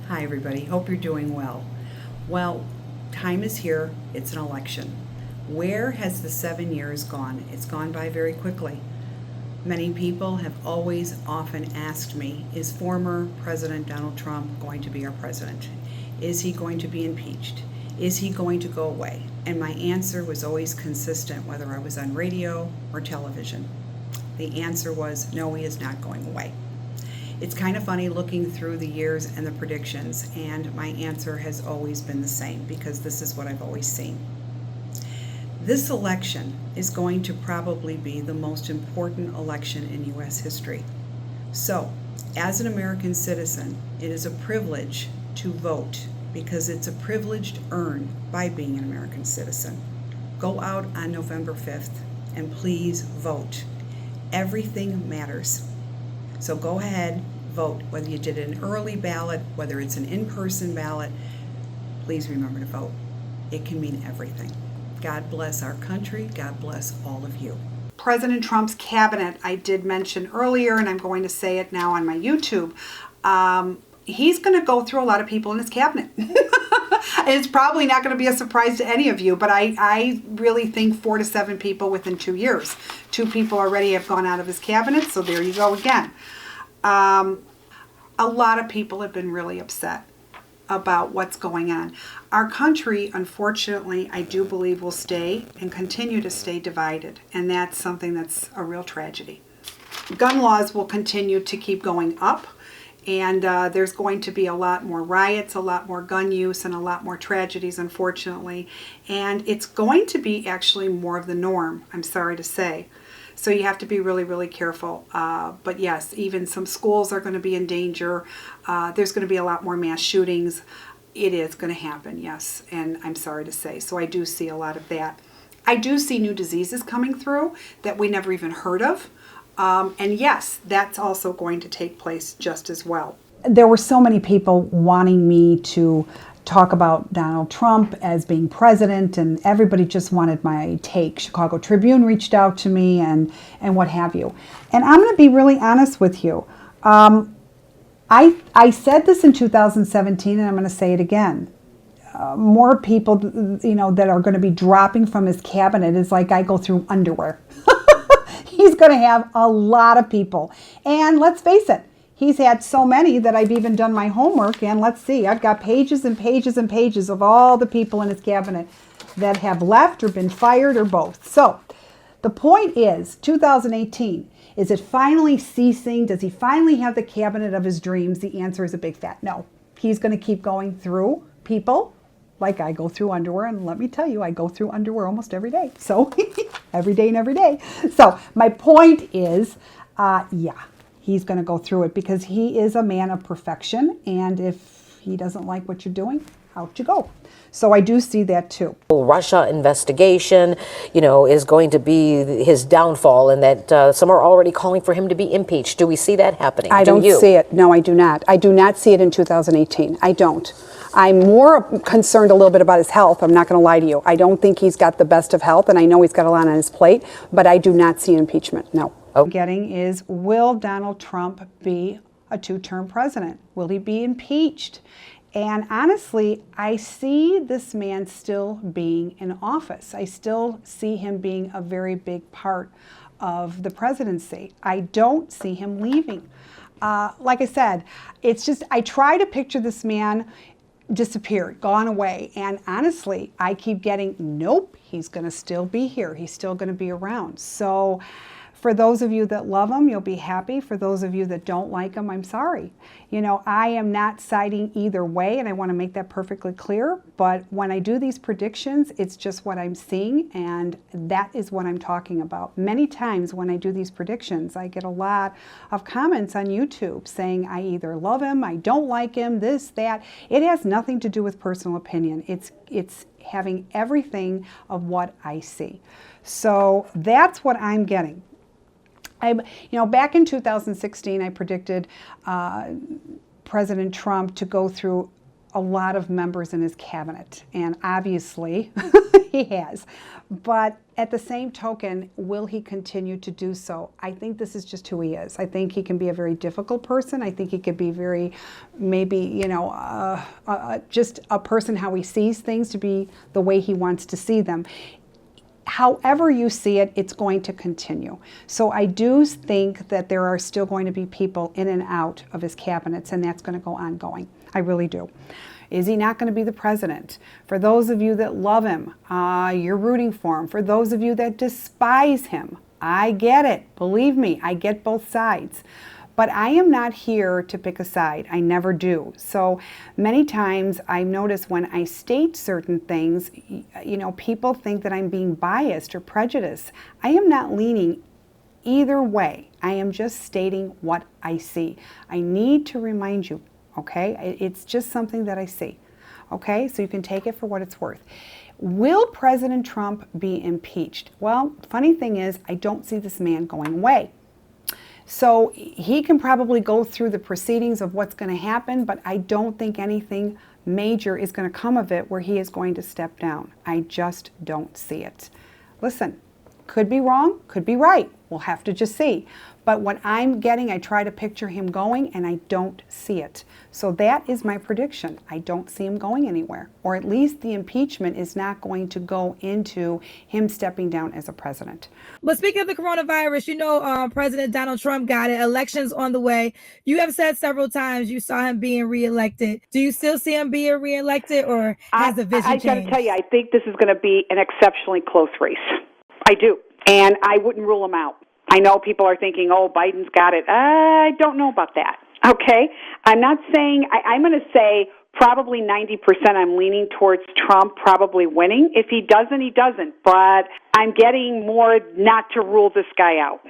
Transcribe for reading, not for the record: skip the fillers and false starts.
Hi everybody, hope you're doing well. Well, time is here, it's an election. Where has the 7 years gone? It's gone by very quickly. Many people have always often asked me, is former President Donald Trump going to be our president? Is he going to be impeached? Is he going to go away? And my answer was always consistent, whether I was on radio or television. The answer was, no, he is not going away. It's kind of funny looking through the years and the predictions, and my answer has always been the same because this is what I've always seen. This election is going to probably be the most important election in U.S. history. So, as an American citizen, it is a privilege to vote because it's a privilege earned by being an American citizen. Go out on November 5th and please vote. Everything matters. So go ahead, vote. Whether you did an early ballot, whether it's an in-person ballot, please remember to vote. It can mean everything. God bless our country. God bless all of you. President Trump's cabinet, I did mention earlier, and I'm going to say it now on my YouTube. He's going to go through a lot of people in his cabinet. It's probably not going to be a surprise to any of you, but I really think 4 to 7 people within 2 years. 2 people already have gone out of his cabinet, so there you go again. A lot of people have been really upset about what's going on. Our country, unfortunately, I do believe will stay and continue to stay divided, and that's something that's a real tragedy. Gun laws will continue to keep going up. And there's going to be a lot more riots, a lot more gun use, and a lot more tragedies, unfortunately. And it's going to be actually more of the norm, I'm sorry to say. So you have to be really, really careful. But yes, even some schools are going to be in danger. There's going to be a lot more mass shootings. It is going to happen, yes. And I'm sorry to say. So I do see a lot of that. I do see new diseases coming through that we never even heard of. And yes, that's also going to take place just as well. There were so many people wanting me to talk about Donald Trump as being president, and everybody just wanted my take. Chicago Tribune reached out to me and what have you. And I'm going to be really honest with you. I said this in 2017, and I'm going to say it again. More people, that are going to be dropping from his cabinet is like I go through underwear. He's going to have a lot of people. And let's face it, he's had so many that I've even done my homework. And let's see, I've got pages and pages and pages of all the people in his cabinet that have left or been fired or both. So the point is, 2018, is it finally ceasing? Does he finally have the cabinet of his dreams? The answer is a big fat no. He's going to keep going through people. Like I go through underwear, and let me tell you, I go through underwear almost every day. So every day and every day. So my point is, he's going to go through it because he is a man of perfection. And if he doesn't like what you're doing, out you go. So I do see that too. Russia investigation, is going to be his downfall, and that some are already calling for him to be impeached. Do we see that happening? I don't see it. No, I do not. I do not see it in 2018. I don't. I'm more concerned a little bit about his health. I'm not going to lie to you. I don't think he's got the best of health, and I know he's got a lot on his plate, but I do not see impeachment. No. Okay. Getting is, will Donald Trump be a 2-term president? Will he be impeached? And honestly, I see this man still being in office. I still see him being a very big part of the presidency. I don't see him leaving. Like I said, it's just, I try to picture this man disappeared, gone away. And honestly, I keep getting, nope, he's going to still be here. He's still going to be around. So for those of you that love him, you'll be happy. For those of you that don't like him, I'm sorry. I am not siding either way, and I want to make that perfectly clear. But when I do these predictions, it's just what I'm seeing, and that is what I'm talking about. Many times when I do these predictions, I get a lot of comments on YouTube saying I either love him, I don't like him, this, that. It has nothing to do with personal opinion. It's having everything of what I see. So that's what I'm getting. Back in 2016, I predicted President Trump to go through a lot of members in his cabinet, and obviously he has. But at the same token, will he continue to do so? I think this is just who he is. I think he can be a very difficult person. I think he could be very, maybe, just a person, how he sees things to be the way he wants to see them. However you see it, it's going to continue. So I do think that there are still going to be people in and out of his cabinets, and that's going to go ongoing. I really do. Is he not going to be the president? For those of you that love him, you're rooting for him. For those of you that despise him, I get it. Believe me, I get both sides. But I am not here to pick a side. I never do. So many times I notice when I state certain things, people think that I'm being biased or prejudiced. I am not leaning either way. I am just stating what I see. I need to remind you, okay? It's just something that I see, okay? So you can take it for what it's worth. Will President Trump be impeached? Well, funny thing is, I don't see this man going away. So he can probably go through the proceedings of what's going to happen, but I don't think anything major is going to come of it where he is going to step down. I just don't see it. Listen, could be wrong, could be right. We'll have to just see. But what I'm getting, I try to picture him going, and I don't see it. So that is my prediction. I don't see him going anywhere. Or at least the impeachment is not going to go into him stepping down as a president. But speaking of the coronavirus, President Donald Trump got it. Elections on the way. You have said several times you saw him being reelected. Do you still see him being reelected, or has the vision changed? I got to tell you, I think this is going to be an exceptionally close race. I do. And I wouldn't rule him out. I know people are thinking, oh, Biden's got it. I don't know about that. Okay? I'm not saying, I'm going to say probably 90% I'm leaning towards Trump probably winning. If he doesn't, he doesn't. But I'm getting more not to rule this guy out.